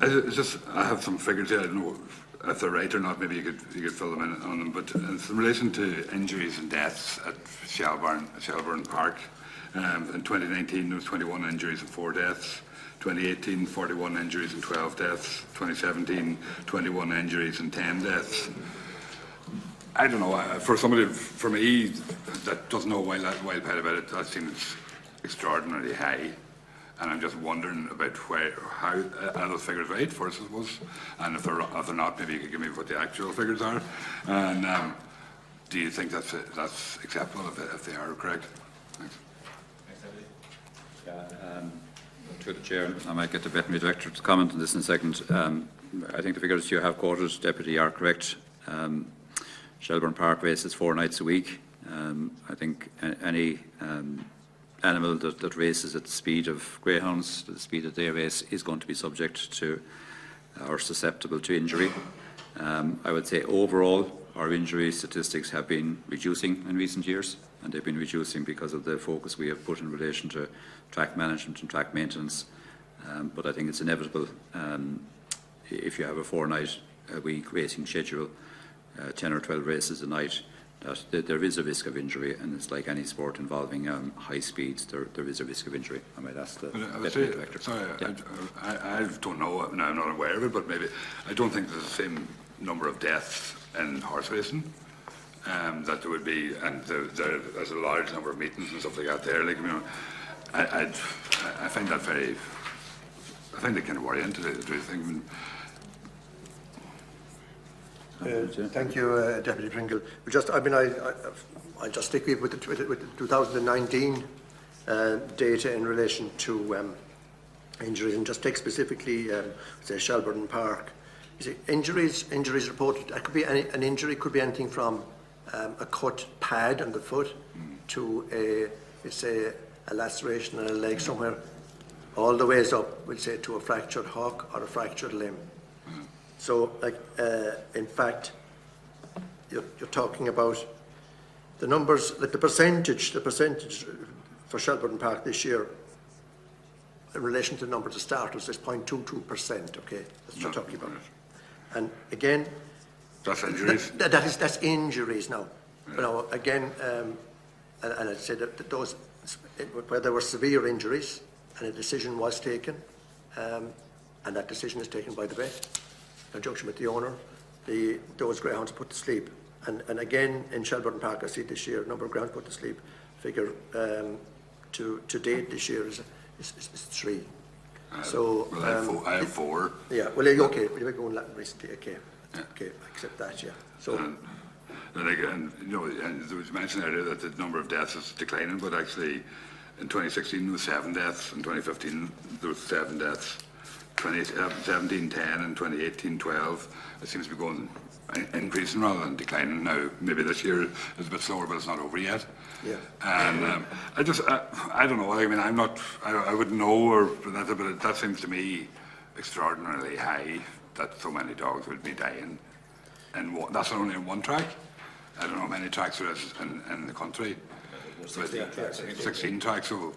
I have some figures here. I don't know if they're right or not. Maybe you could fill them in on them. But in relation to injuries and deaths at Shelbourne Park, in 2019 there was 21 injuries and 4 deaths. 2018, 41 injuries and 12 deaths. 2017, 21 injuries and 10 deaths. I don't know. For me, that doesn't know wild pet about it, that seems extraordinarily high. And I'm just wondering about how are those figures right for us, I suppose, and if they're not, maybe you could give me what the actual figures are. And do you think that's acceptable if they are correct? Thanks. To the Chair, I might get the Veterinary Director to comment on this in a second. I think the figures you have quoted, Deputy, are correct. Shelbourne Park races 4 nights a week. I think any animal that races at the speed of greyhounds, the speed that they race, is going to be subject to or susceptible to injury. I would say overall our injury statistics have been reducing in recent years, and they've been reducing because of the focus we have put in relation to track management and track maintenance. But I think it's inevitable if you have a 4-night-a-week racing schedule, 10 or 12 races a night, that there is a risk of injury, and it's like any sport involving high speeds, there is a risk of injury. I might ask the Veterinary Director. Sorry, yeah. I don't know, I'm not aware of it, but maybe I don't think there's the same number of deaths in horse racing that there would be, and there's a large number of meetings and stuff like that there. Like, you know, I find that very, I find it kind of worrying to the truth. Thank you, Deputy Pringle. I'll just stick with the 2019 data in relation to injuries, and just take specifically, say, Shelbourne Park. You see, injuries reported. That could be an injury. Could be anything from a cut pad on the foot to a laceration on a leg somewhere, all the ways up, we'll say, to a fractured hock or a fractured limb. So, in fact, you're talking about the numbers, like the percentage for Shelbourne Park this year in relation to the numbers of starters is 0.22%. Okay, that's what you're talking about. And again, that's injuries. That's injuries now. Yeah. But now again, and I'd say that those where there were severe injuries and a decision was taken, and that decision is taken by the vet, in conjunction with the owner, those greyhounds put to sleep. And again, in Shelbourne Park, I see this year, number of greyhounds put to sleep figure to date this year is 3. So well, I have 4. Yeah. Well, okay. We're going recently. Okay. Yeah. Okay. I accept that. Yeah. So. And again, you know, and there was mentioned earlier that the number of deaths is declining, but actually, in 2016 there was 7 deaths. In 2015 there was 7 deaths. 2017 10, and 2018 12. It seems to be going increasing rather than declining now. Maybe this year is a bit slower, but it's not over yet. Yeah. And I don't know. I mean, I wouldn't know, but that seems to me extraordinarily high that so many dogs would be dying. And that's only in one track. I don't know how many tracks there is in the country. 16 tracks. 16 tracks. So